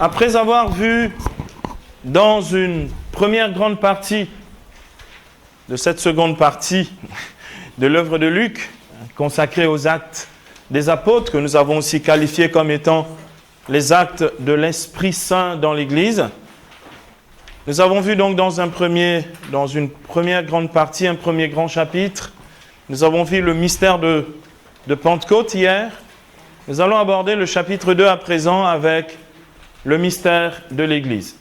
Après avoir vu dans une première grande partie de cette seconde partie de l'œuvre de Luc, consacrée aux actes des apôtres, que nous avons aussi qualifiés comme étant les actes de l'Esprit Saint dans l'Église, nous avons vu donc dans une première grande partie, un premier grand chapitre, nous avons vu le mystère de Pentecôte hier. Nous allons aborder le chapitre 2 à présent avec le mystère de l'Église.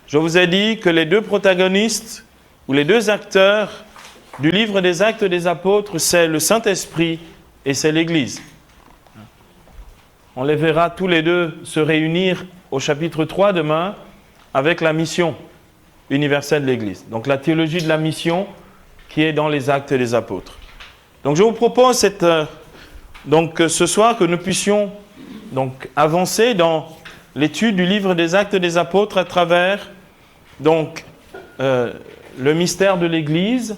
Je vous ai dit que les deux protagonistes ou les deux acteurs du livre des Actes des Apôtres, c'est le Saint-Esprit et c'est l'Église. On les verra tous les deux se réunir au chapitre 3 demain avec la mission universelle de l'Église. Donc la théologie de la mission qui est dans les Actes des Apôtres. Donc je vous propose ce soir que nous puissions donc avancer dans l'étude du livre des Actes des Apôtres à travers le mystère de l'Église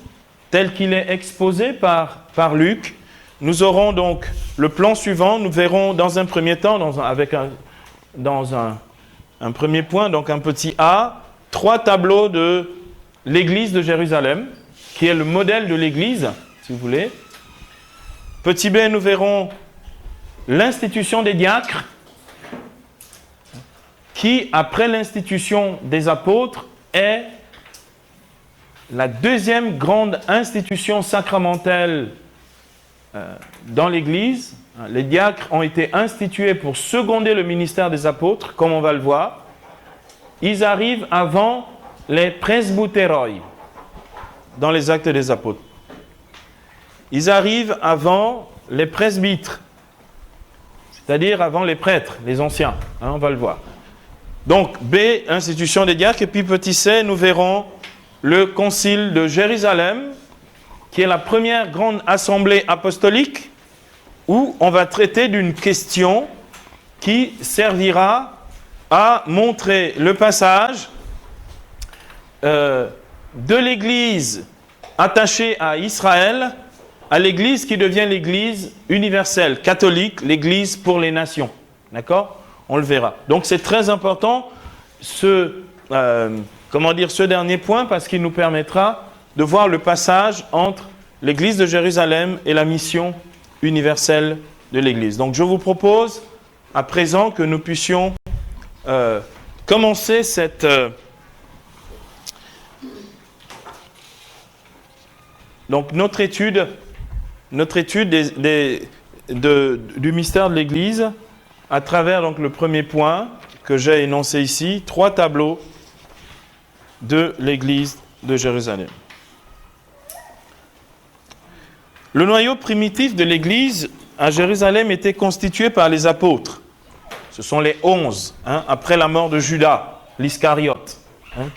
tel qu'il est exposé par Luc. Nous aurons donc le plan suivant. Nous verrons dans un premier temps, dans un premier point, donc un petit A, 3 tableaux de l'Église de Jérusalem, qui est le modèle de l'Église, si vous voulez. Petit B, nous verrons l'institution des diacres, qui, après l'institution des apôtres, est la deuxième grande institution sacramentelle dans l'Église. Les diacres ont été institués pour seconder le ministère des apôtres, comme on va le voir. Ils arrivent avant les presbytéroi dans les Actes des Apôtres. Ils arrivent avant les presbytres, c'est-à-dire avant les prêtres, les anciens. On va le voir. Donc, B, institution des diacres, et puis petit C, nous verrons le concile de Jérusalem, qui est la première grande assemblée apostolique, où on va traiter d'une question qui servira à montrer le passage de l'Église attachée à Israël à l'Église qui devient l'Église universelle, catholique, l'Église pour les nations. D'accord ? On le verra. Donc c'est très important ce dernier point parce qu'il nous permettra de voir le passage entre l'Église de Jérusalem et la mission universelle de l'Église. Donc je vous propose à présent que nous puissions commencer notre étude du mystère de l'Église à travers donc, le premier point que j'ai énoncé ici, 3 tableaux de l'Église de Jérusalem. Le noyau primitif de l'Église à Jérusalem était constitué par les apôtres. Ce sont les 11, après la mort de Judas, l'Iscariote,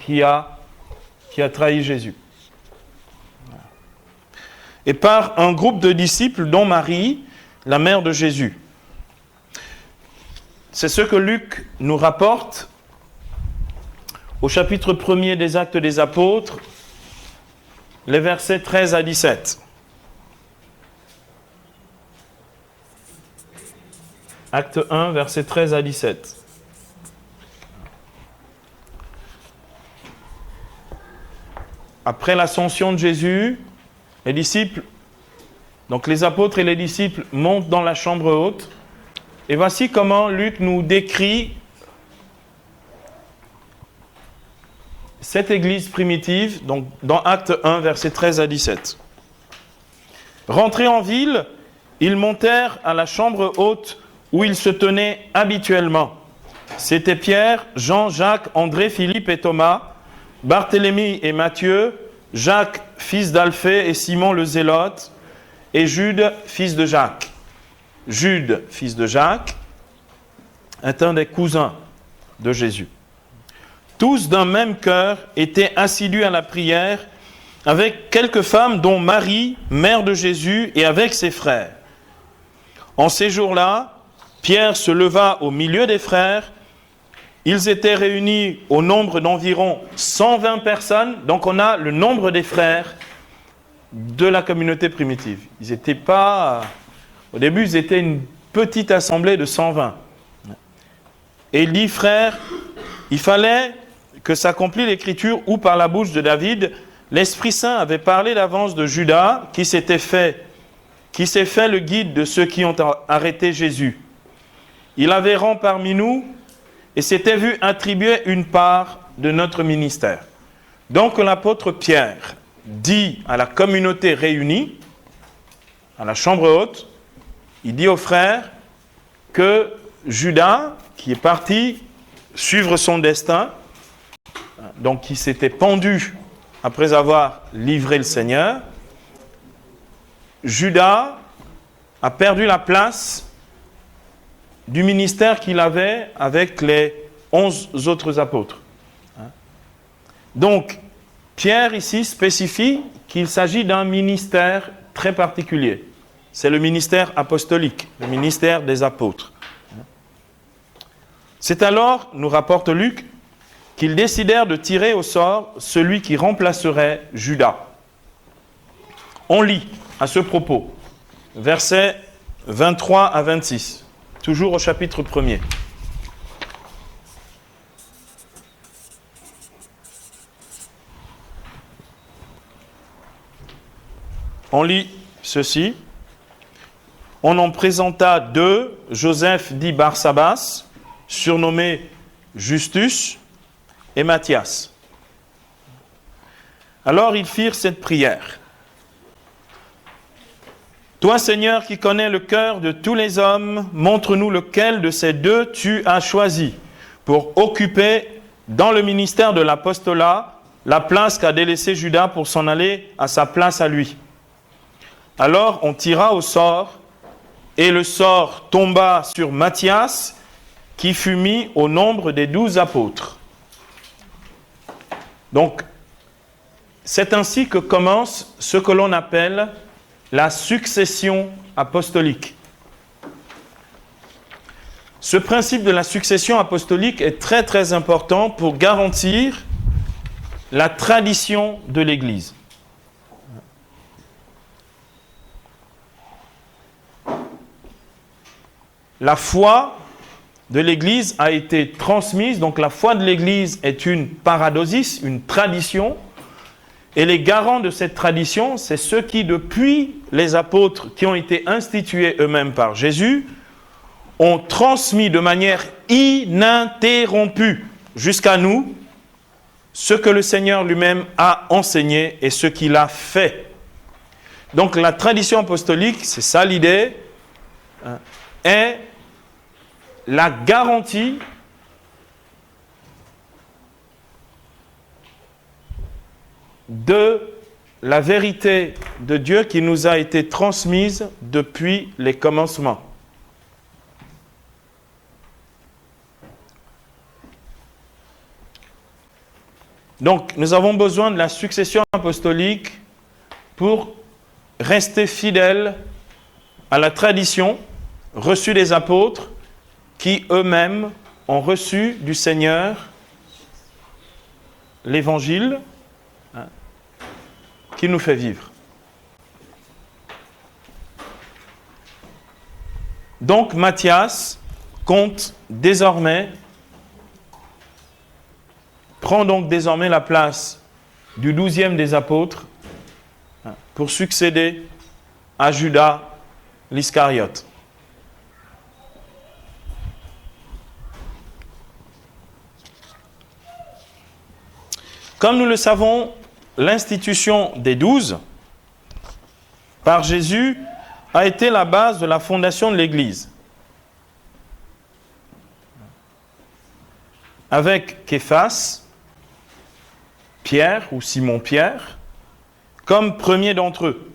qui a trahi Jésus. Et par un groupe de disciples, dont Marie, la mère de Jésus. C'est ce que Luc nous rapporte au chapitre 1er des Actes des Apôtres, les versets 13 à 17. Acte 1, versets 13 à 17. Après l'ascension de Jésus, les apôtres et les disciples montent dans la chambre haute. Et voici comment Luc nous décrit cette église primitive, donc dans Acte 1, versets 13 à 17. Rentrés en ville, ils montèrent à la chambre haute où ils se tenaient habituellement. C'étaient Pierre, Jean, Jacques, André, Philippe et Thomas, Barthélemy et Matthieu, Jacques, fils d'Alphée et Simon le Zélote, et Jude, fils de Jacques. Jude, fils de Jacques, est un des cousins de Jésus. Tous d'un même cœur étaient assidus à la prière avec quelques femmes dont Marie, mère de Jésus, et avec ses frères. En ces jours-là, Pierre se leva au milieu des frères. Ils étaient réunis au nombre d'environ 120 personnes. Donc on a le nombre des frères de la communauté primitive. Ils n'étaient pas... Au début, ils étaient une petite assemblée de 120. Et il dit, frère, il fallait que s'accomplisse l'écriture où par la bouche de David, l'Esprit Saint avait parlé d'avance de Judas qui s'est fait le guide de ceux qui ont arrêté Jésus. Il avait rang parmi nous et s'était vu attribuer une part de notre ministère. Donc l'apôtre Pierre dit à la communauté réunie, à la chambre haute, il dit aux frères que Judas, qui est parti suivre son destin, donc qui s'était pendu après avoir livré le Seigneur, Judas a perdu la place du ministère qu'il avait avec les 11 autres apôtres. Donc, Pierre ici spécifie qu'il s'agit d'un ministère très particulier. C'est le ministère apostolique, le ministère des apôtres. C'est alors, nous rapporte Luc, qu'ils décidèrent de tirer au sort celui qui remplacerait Judas. On lit à ce propos, versets 23 à 26, toujours au chapitre 1er. On lit ceci. On en présenta deux, Joseph dit Barsabas, surnommé Justus, et Matthias. Alors ils firent cette prière. Toi, Seigneur, qui connais le cœur de tous les hommes, montre-nous lequel de ces deux tu as choisi pour occuper dans le ministère de l'apostolat la place qu'a délaissée Judas pour s'en aller à sa place à lui. Alors on tira au sort, et le sort tomba sur Matthias, qui fut mis au nombre des 12 apôtres. Donc, c'est ainsi que commence ce que l'on appelle la succession apostolique. Ce principe de la succession apostolique est très très important pour garantir la tradition de l'Église. La foi de l'Église a été transmise, donc la foi de l'Église est une paradosis, une tradition, et les garants de cette tradition, c'est ceux qui, depuis les apôtres qui ont été institués eux-mêmes par Jésus, ont transmis de manière ininterrompue jusqu'à nous ce que le Seigneur lui-même a enseigné et ce qu'il a fait. Donc la tradition apostolique, c'est ça l'idée, est la garantie de la vérité de Dieu qui nous a été transmise depuis les commencements. Donc, nous avons besoin de la succession apostolique pour rester fidèles à la tradition reçue des apôtres qui eux-mêmes ont reçu du Seigneur l'Évangile qui nous fait vivre. Donc Matthias prend donc désormais la place du 12e des apôtres pour succéder à Judas l'Iscariote. Comme nous le savons, l'institution des 12 par Jésus a été la base de la fondation de l'Église. Avec Képhas, Pierre ou Simon-Pierre, comme premier d'entre eux.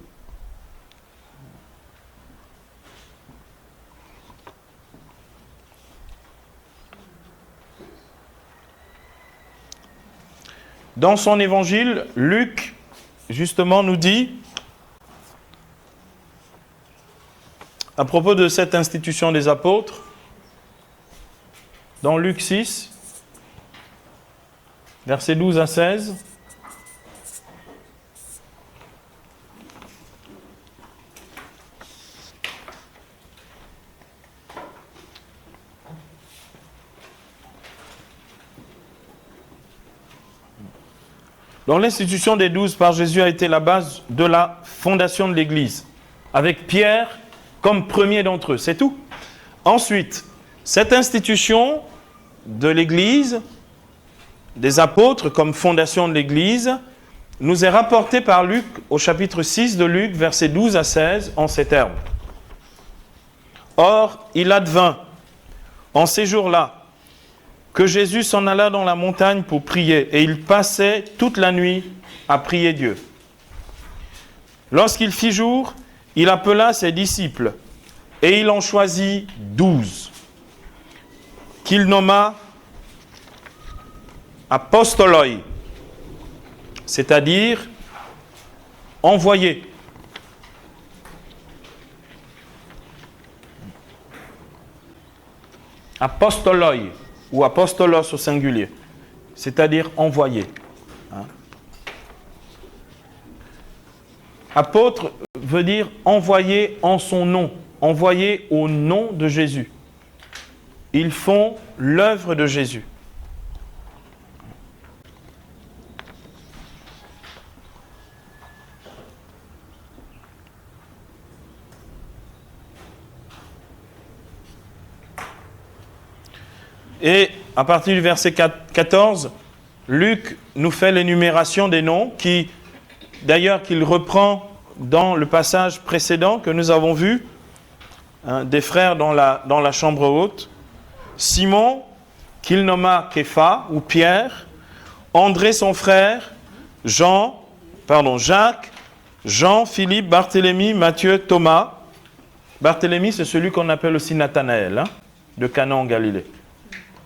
Dans son évangile, Luc, justement, nous dit, à propos de cette institution des apôtres, dans Luc 6, versets 12 à 16, Donc l'institution des 12 par Jésus a été la base de la fondation de l'Église, avec Pierre comme premier d'entre eux, c'est tout. Ensuite, cette institution de l'Église, des apôtres comme fondation de l'Église, nous est rapportée par Luc au chapitre 6 de Luc, versets 12 à 16, en ces termes. Or, il advint, en ces jours-là, que Jésus s'en alla dans la montagne pour prier, et il passait toute la nuit à prier Dieu. Lorsqu'il fit jour, il appela ses disciples, et il en choisit 12, qu'il nomma apostoloi, c'est-à-dire envoyés. Apostoloi, ou apostolos au singulier, c'est-à-dire envoyé. Apôtre veut dire envoyé en son nom, envoyé au nom de Jésus. Ils font l'œuvre de Jésus. Et à partir du verset 14, Luc nous fait l'énumération des noms qui, d'ailleurs, qu'il reprend dans le passage précédent que nous avons vu, des frères dans la chambre haute. Simon, qu'il nomma Képha ou Pierre, André son frère, Jacques, Jean, Philippe, Barthélemy, Matthieu, Thomas. Barthélemy, c'est celui qu'on appelle aussi Nathanaël, de Cana en Galilée.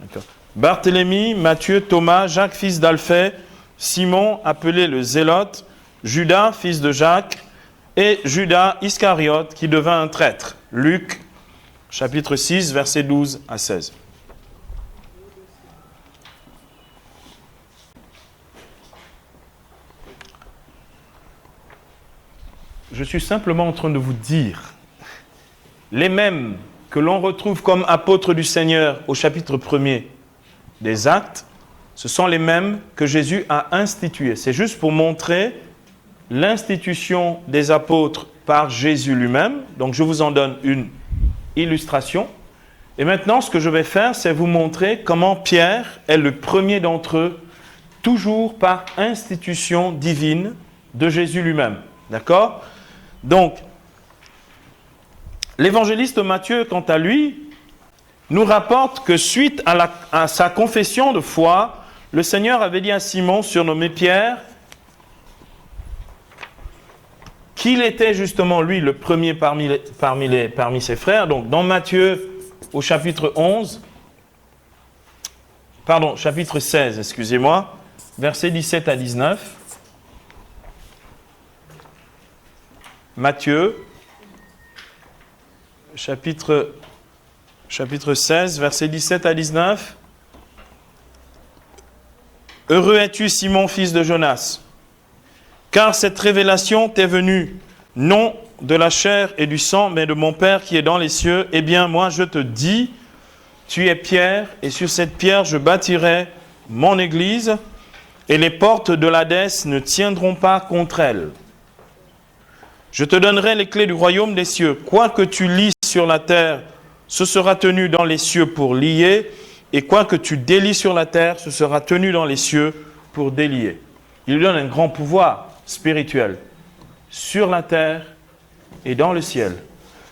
D'accord. Barthélemy, Matthieu, Thomas, Jacques, fils d'Alphée, Simon, appelé le Zélote, Judas, fils de Jacques, et Judas Iscariote, qui devint un traître. Luc, chapitre 6, versets 12 à 16. Je suis simplement en train de vous dire, les mêmes que l'on retrouve comme apôtres du Seigneur au chapitre 1er des Actes, ce sont les mêmes que Jésus a institués. C'est juste pour montrer l'institution des apôtres par Jésus lui-même. Donc je vous en donne une illustration. Et maintenant, ce que je vais faire, c'est vous montrer comment Pierre est le premier d'entre eux, toujours par institution divine de Jésus lui-même. D'accord ? Donc, l'évangéliste Matthieu, quant à lui, nous rapporte que suite à sa confession de foi, le Seigneur avait dit à Simon, surnommé Pierre, qu'il était justement lui le premier parmi ses frères. Donc dans Matthieu au chapitre 16, excusez-moi, versets 17 à 19. Matthieu, chapitre 16, versets 17 à 19. Heureux es-tu, Simon, fils de Jonas, car cette révélation t'est venue, non de la chair et du sang, mais de mon Père qui est dans les cieux. Eh bien, moi, je te dis, tu es Pierre, et sur cette pierre, je bâtirai mon église, et les portes de l'Hadès ne tiendront pas contre elle. Je te donnerai les clés du royaume des cieux. Quoi que tu lies sur la terre, ce sera tenu dans les cieux pour lier, et quoi que tu délies sur la terre, ce sera tenu dans les cieux pour délier. Il lui donne un grand pouvoir spirituel sur la terre et dans le ciel.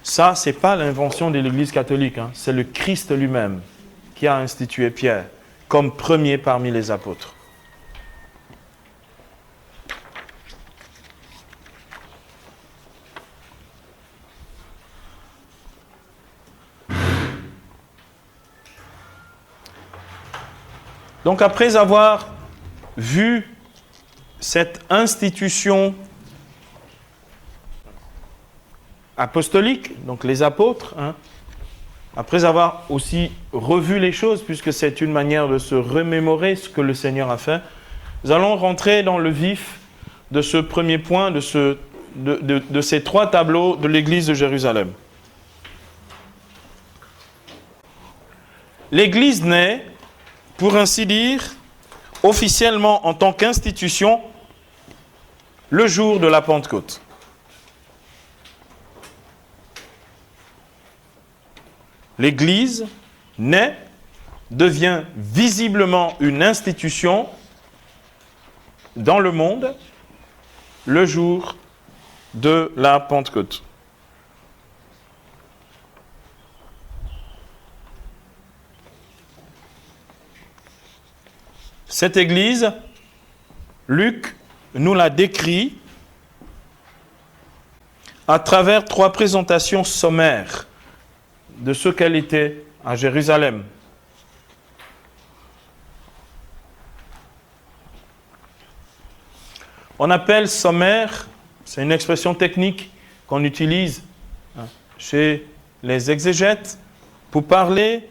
Ça, ce n'est pas l'invention de l'Église catholique, c'est le Christ lui-même qui a institué Pierre comme premier parmi les apôtres. Donc après avoir vu cette institution apostolique, donc les apôtres, après avoir aussi revu les choses, puisque c'est une manière de se remémorer ce que le Seigneur a fait, nous allons rentrer dans le vif de ce premier point, de ces trois tableaux de l'Église de Jérusalem. L'Église naît, pour ainsi dire, officiellement en tant qu'institution le jour de la Pentecôte. L'Église naît, devient visiblement une institution dans le monde le jour de la Pentecôte. Cette Église, Luc nous la décrit à travers 3 présentations sommaires de ce qu'elle était à Jérusalem. On appelle sommaire, c'est une expression technique qu'on utilise chez les exégètes pour parler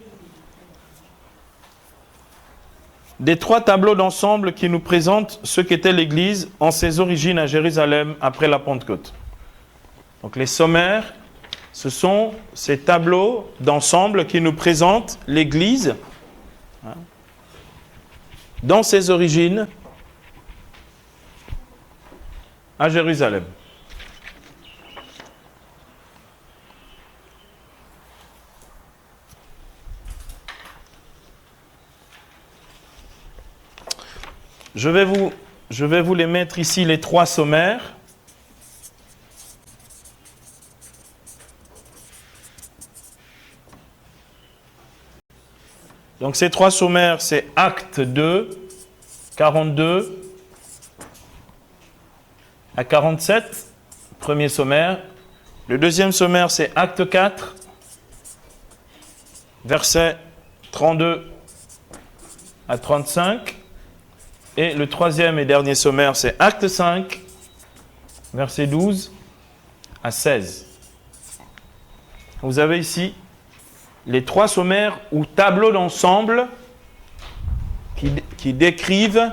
des 3 tableaux d'ensemble qui nous présentent ce qu'était l'Église en ses origines à Jérusalem après la Pentecôte. Donc les sommaires, ce sont ces tableaux d'ensemble qui nous présentent l'Église dans ses origines à Jérusalem. Je vais vous les mettre ici, les 3 sommaires. Donc ces 3 sommaires, c'est Acte 2, 42 à 47, premier sommaire. Le deuxième sommaire, c'est Acte 4, versets 32 à 35. Et le troisième et dernier sommaire, c'est Acte 5, versets 12 à 16. Vous avez ici les 3 sommaires ou tableaux d'ensemble qui décrivent.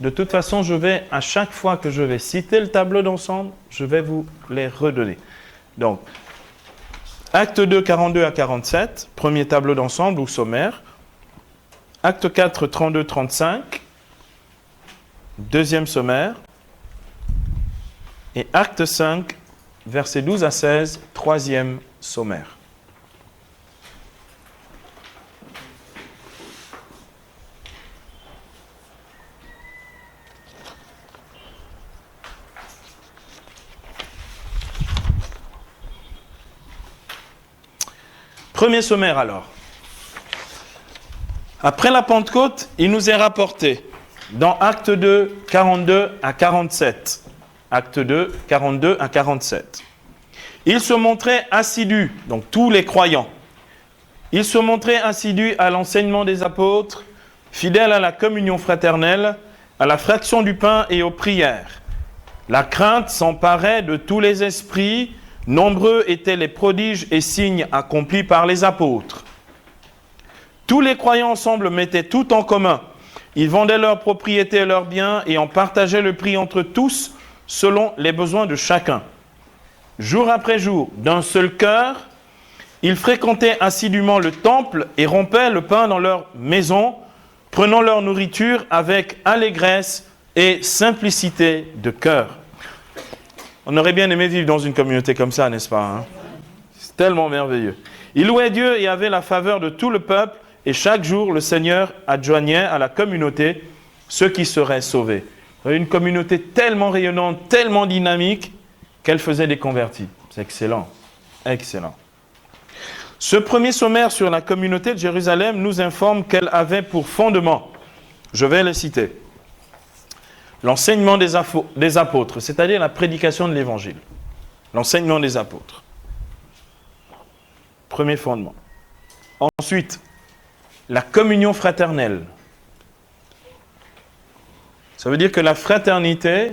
De toute façon, à chaque fois que je vais citer le tableau d'ensemble, je vais vous les redonner. Donc, Acte 2, 42 à 47, premier tableau d'ensemble ou sommaire. Acte 4, 32, 35, deuxième sommaire. Et Acte 5, versets 12 à 16, troisième sommaire. Premier sommaire alors. Après la Pentecôte, il nous est rapporté dans Acte 2, 42 à 47. Acte 2, 42 à 47. Ils se montraient assidus, donc tous les croyants, ils se montraient assidus à l'enseignement des apôtres, fidèles à la communion fraternelle, à la fraction du pain et aux prières. La crainte s'emparait de tous les esprits, nombreux étaient les prodiges et signes accomplis par les apôtres. Tous les croyants ensemble mettaient tout en commun. Ils vendaient leurs propriétés et leurs biens et en partageaient le prix entre tous selon les besoins de chacun. Jour après jour, d'un seul cœur, ils fréquentaient assidûment le temple et rompaient le pain dans leur maison, prenant leur nourriture avec allégresse et simplicité de cœur. On aurait bien aimé vivre dans une communauté comme ça, n'est-ce pas, hein? C'est tellement merveilleux. Ils louaient Dieu et avaient la faveur de tout le peuple. Et chaque jour, le Seigneur adjoignait à la communauté ceux qui seraient sauvés. Une communauté tellement rayonnante, tellement dynamique, qu'elle faisait des convertis. C'est excellent, excellent. Ce premier sommaire sur la communauté de Jérusalem nous informe qu'elle avait pour fondement, je vais le citer, l'enseignement des apôtres, c'est-à-dire la prédication de l'Évangile. L'enseignement des apôtres. Premier fondement. Ensuite, la communion fraternelle. Ça veut dire que la fraternité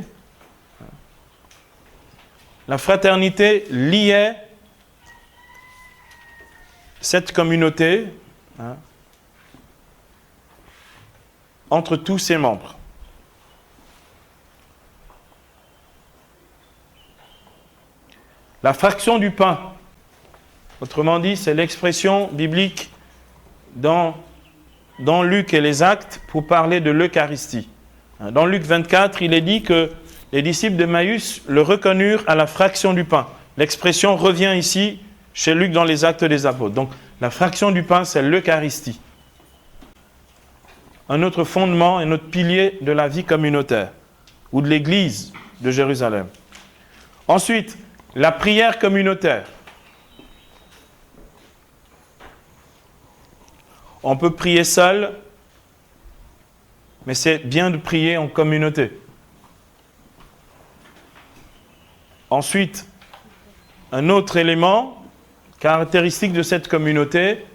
liait cette communauté entre tous ses membres. La fraction du pain, autrement dit, c'est l'expression biblique dans dans Luc et les Actes pour parler de l'Eucharistie. Dans Luc 24, il est dit que les disciples d'Emmaüs le reconnurent à la fraction du pain. L'expression revient ici chez Luc dans les Actes des Apôtres. Donc, la fraction du pain, c'est l'Eucharistie. Un autre fondement, un autre pilier de la vie communautaire ou de l'Église de Jérusalem. Ensuite, la prière communautaire. On peut prier seul, mais c'est bien de prier en communauté. Ensuite, un autre élément caractéristique de cette communauté,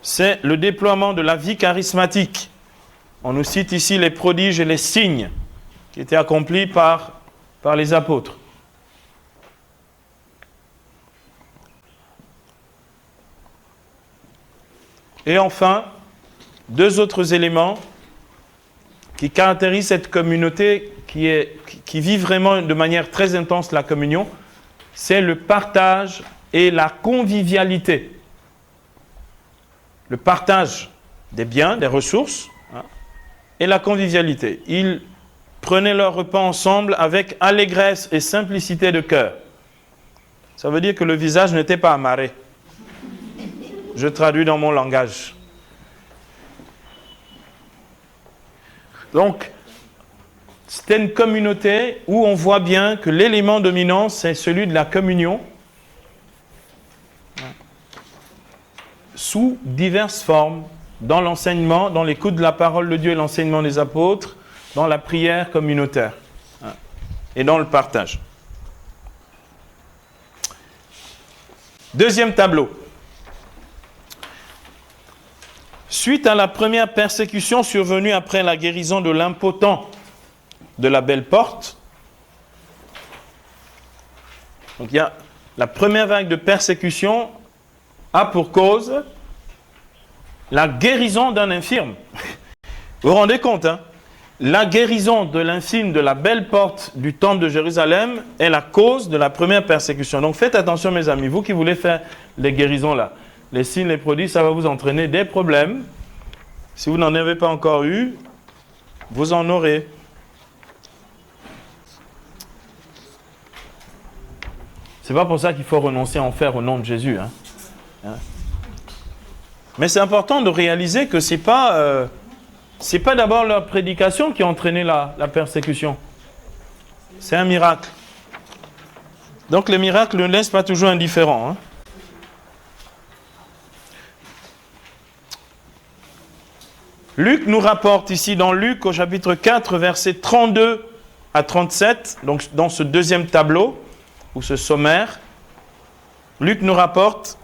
c'est le déploiement de la vie charismatique. On nous cite ici les prodiges et les signes qui étaient accomplis par les apôtres. Et enfin, deux autres éléments qui caractérisent cette communauté qui vit vraiment de manière très intense la communion, c'est le partage et la convivialité. Le partage des biens, des ressources, et la convivialité. Ils prenaient leur repas ensemble avec allégresse et simplicité de cœur. Ça veut dire que le visage n'était pas amarré. Je traduis dans mon langage. Donc, c'était une communauté où on voit bien que l'élément dominant, c'est celui de la communion, sous diverses formes, dans l'enseignement, dans l'écoute de la parole de Dieu et l'enseignement des apôtres, dans la prière communautaire et dans le partage. Deuxième tableau. Suite à la première persécution survenue après la guérison de l'impotent de la Belle Porte, donc il y a la première vague de persécution a pour cause la guérison d'un infirme. Vous vous rendez compte, hein? La guérison de l'infirme de la Belle Porte du temple de Jérusalem est la cause de la première persécution. Donc faites attention mes amis, vous qui voulez faire les guérisons là, les signes, les prodiges, ça va vous entraîner des problèmes. Si vous n'en avez pas encore eu, vous en aurez. C'est pas pour ça qu'il faut renoncer à en faire au nom de Jésus. Mais c'est important de réaliser que c'est pas d'abord leur prédication qui a entraîné la persécution. C'est un miracle. Donc les miracles ne laissent pas toujours indifférents. Luc nous rapporte ici dans Luc au chapitre 4, versets 32 à 37, donc dans ce deuxième tableau, ou ce sommaire, Luc nous rapporte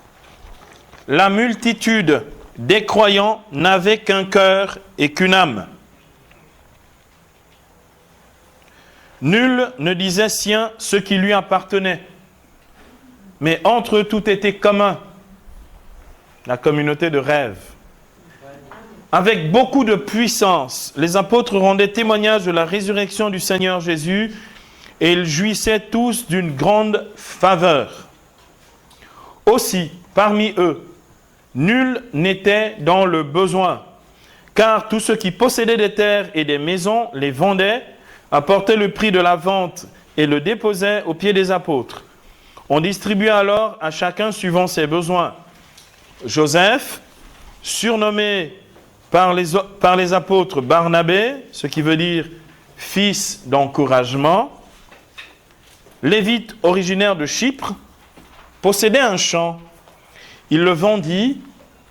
« La multitude des croyants n'avait qu'un cœur et qu'une âme. Nul ne disait sien ce qui lui appartenait, mais entre eux tout était commun. » La communauté de rêve. Avec beaucoup de puissance, les apôtres rendaient témoignage de la résurrection du Seigneur Jésus et ils jouissaient tous d'une grande faveur. Aussi, parmi eux, nul n'était dans le besoin, car tous ceux qui possédaient des terres et des maisons les vendaient, apportaient le prix de la vente et le déposaient aux pieds des apôtres. On distribuait alors à chacun suivant ses besoins. Joseph, surnommé par les apôtres Barnabé, ce qui veut dire fils d'encouragement, Lévite originaire de Chypre, possédait un champ. Il le vendit,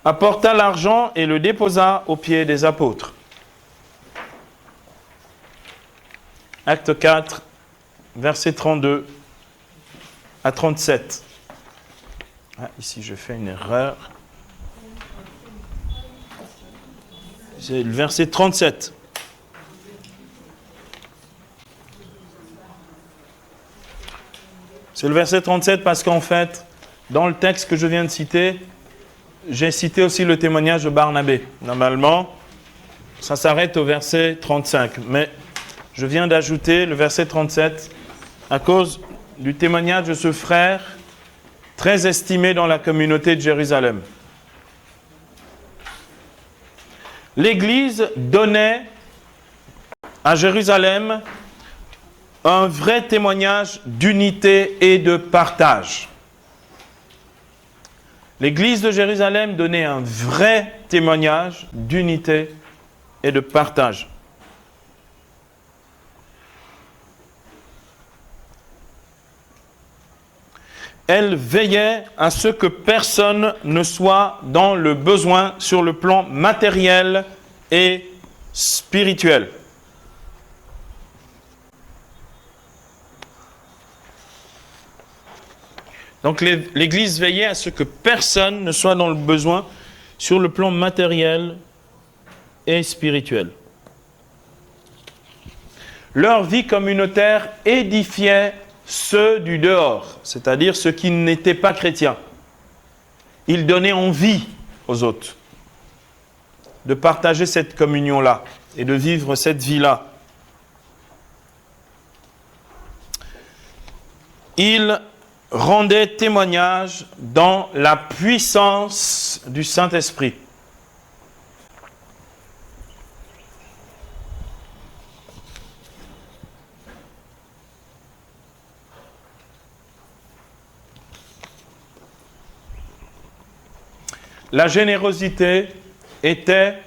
apporta l'argent et le déposa aux pieds des apôtres. Acte 4, versets 32 à 37. Ici, je fais une erreur. C'est le verset 37. C'est le verset 37 parce qu'en fait, dans le texte que je viens de citer, j'ai cité aussi le témoignage de Barnabé. Normalement, ça s'arrête au verset 35. Mais je viens d'ajouter le verset 37 à cause du témoignage de ce frère très estimé dans la communauté de Jérusalem. l'Église donnait à Jérusalem un vrai témoignage d'unité et de partage. L'Église de Jérusalem donnait un vrai témoignage d'unité et de partage. Elle veillait à ce que personne ne soit dans le besoin sur le plan matériel et spirituel. Donc l'Église veillait à ce que personne ne soit dans le besoin sur le plan matériel et spirituel. Leur vie communautaire édifiait ceux du dehors, c'est-à-dire ceux qui n'étaient pas chrétiens. Ils donnaient envie aux autres de partager cette communion-là et de vivre cette vie-là. Ils rendaient témoignage dans la puissance du Saint-Esprit. La générosité était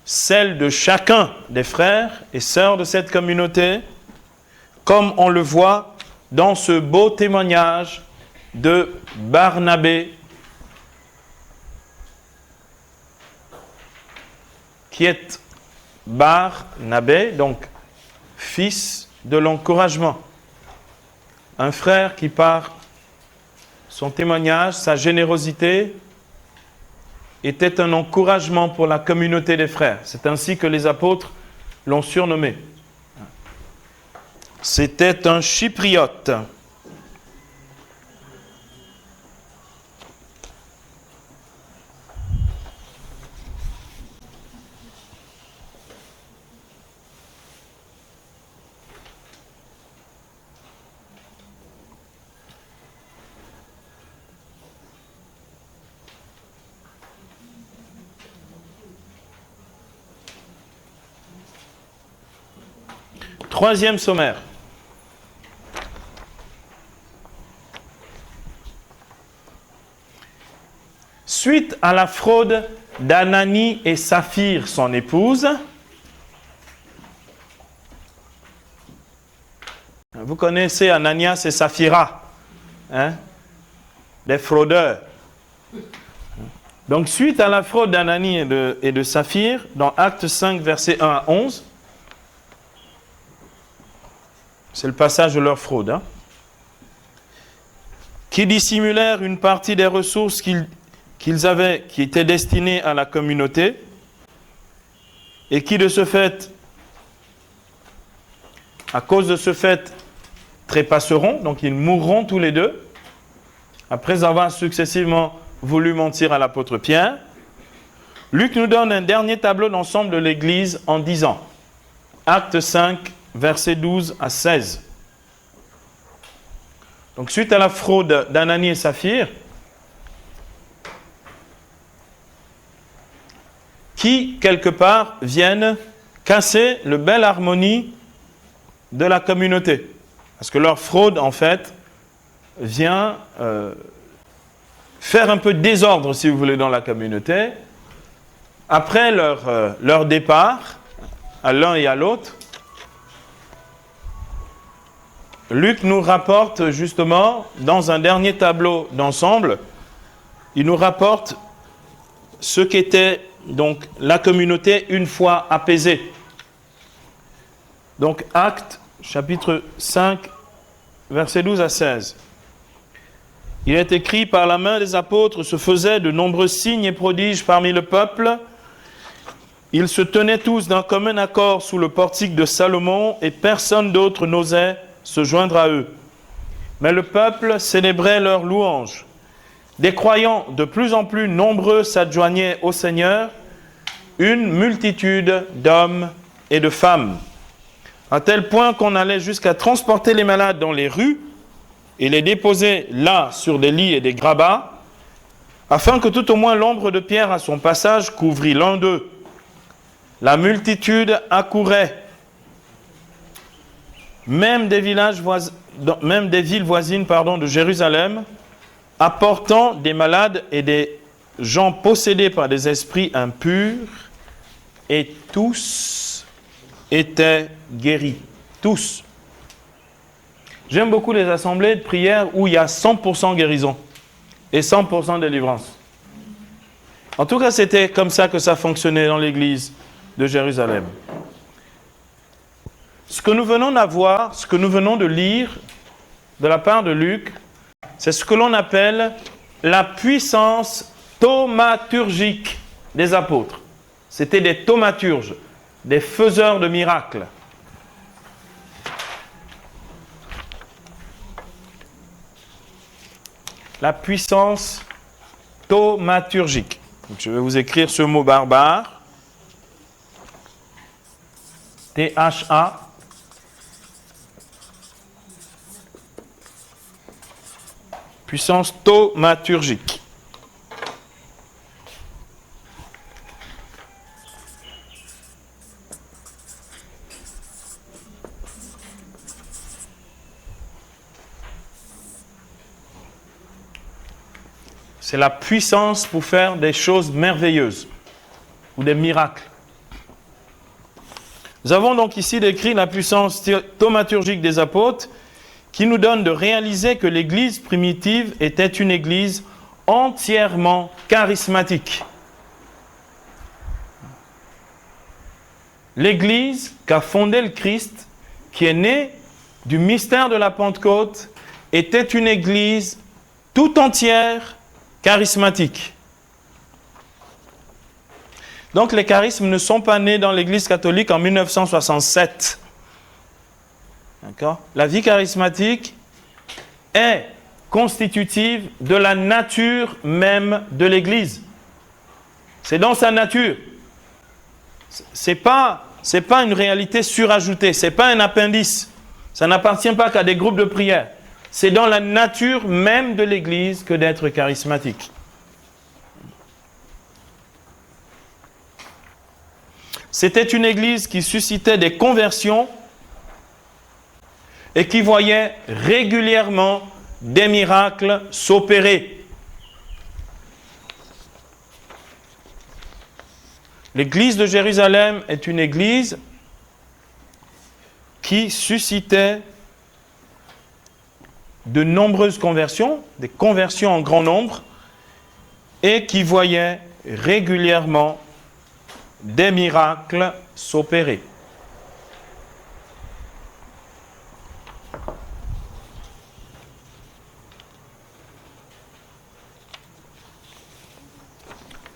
celle de chacun des frères et sœurs de cette communauté, comme on le voit dans ce beau témoignage de Barnabé, qui est Barnabé, donc fils de l'encouragement. Un frère qui, par son témoignage, sa générosité, était un encouragement pour la communauté des frères. C'est ainsi que les apôtres l'ont surnommé. C'était un chypriote. Troisième sommaire. Suite à la fraude d'Ananie et Saphir, son épouse, vous connaissez Ananias et Saphira, hein? Les fraudeurs. Donc, suite à la fraude d'Ananie et de Saphir, dans Actes 5, versets 1 à 11, c'est le passage de leur fraude, hein, qui dissimulèrent une partie des ressources qu'ils avaient, qui étaient destinées à la communauté, et qui de ce fait, à cause de ce fait, trépasseront, donc ils mourront tous les deux, après avoir successivement voulu mentir à l'apôtre Pierre. Luc nous donne un dernier tableau d'ensemble de l'Église en disant, Acte 5, versets 12 à 16. Donc, suite à la fraude d'Ananie et Saphir, qui, quelque part, viennent casser le belle harmonie de la communauté. Parce que leur fraude, en fait, vient faire un peu de désordre, si vous voulez, dans la communauté. Après leur départ, à l'un et à l'autre, Luc nous rapporte justement, dans un dernier tableau d'ensemble, il nous rapporte ce qu'était donc la communauté une fois apaisée. Donc Actes, chapitre 5, versets 12 à 16. Il est écrit, par la main des apôtres se faisaient de nombreux signes et prodiges parmi le peuple. Ils se tenaient tous d'un commun accord sous le portique de Salomon et personne d'autre n'osait se joindre à eux. Mais le peuple célébrait leurs louanges. Des croyants de plus en plus nombreux s'adjoignaient au Seigneur, une multitude d'hommes et de femmes, à tel point qu'on allait jusqu'à transporter les malades dans les rues et les déposer là sur des lits et des grabats, afin que tout au moins l'ombre de Pierre à son passage couvrit l'un d'eux. La multitude accourait. Même des villes voisines de Jérusalem, apportant des malades et des gens possédés par des esprits impurs, et tous étaient guéris. Tous. J'aime beaucoup les assemblées de prière où il y a 100% guérison et 100% délivrance. En tout cas, c'était comme ça que ça fonctionnait dans l'église de Jérusalem. Ce que nous venons d'avoir, ce que nous venons de lire de la part de Luc, c'est ce que l'on appelle la puissance thaumaturgique des apôtres. C'était des thaumaturges, des faiseurs de miracles. La puissance thaumaturgique. Donc, je vais vous écrire ce mot barbare. T-H-A. Puissance thaumaturgique. C'est la puissance pour faire des choses merveilleuses ou des miracles. Nous avons donc ici décrit la puissance thaumaturgique des apôtres qui nous donne de réaliser que l'Église primitive était une Église entièrement charismatique. L'Église qu'a fondée le Christ, qui est née du mystère de la Pentecôte, était une Église tout entière charismatique. Donc les charismes ne sont pas nés dans l'Église catholique en 1967. D'accord ? La vie charismatique est constitutive de la nature même de l'Église. C'est dans sa nature. C'est pas une réalité surajoutée, c'est pas un appendice. Ça n'appartient pas qu'à des groupes de prière. C'est dans la nature même de l'Église que d'être charismatique. C'était une Église qui suscitait des conversions et qui voyait régulièrement des miracles s'opérer. L'Église de Jérusalem est une Église qui suscitait de nombreuses conversions, des conversions en grand nombre, et qui voyait régulièrement des miracles s'opérer.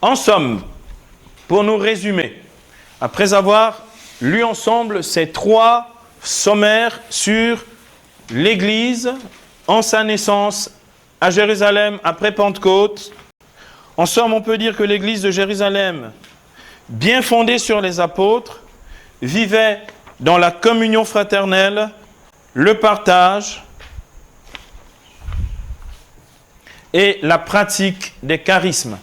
En somme, pour nous résumer, après avoir lu ensemble ces 3 sommaires sur l'Église en sa naissance à Jérusalem après Pentecôte, en somme, on peut dire que l'Église de Jérusalem, bien fondée sur les apôtres, vivait dans la communion fraternelle, le partage et la pratique des charismes.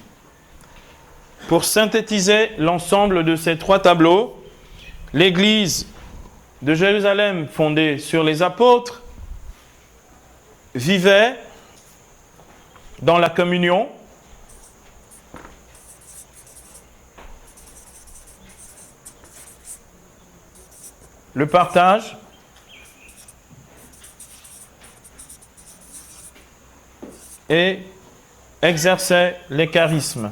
Pour synthétiser l'ensemble de ces 3 tableaux, l'Église de Jérusalem, fondée sur les apôtres, vivait dans la communion, le partage et exerçait les charismes.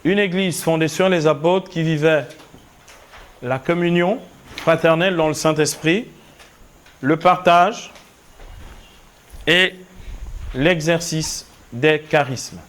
Une église fondée sur les apôtres qui vivait la communion fraternelle dans le Saint-Esprit, le partage et l'exercice des charismes.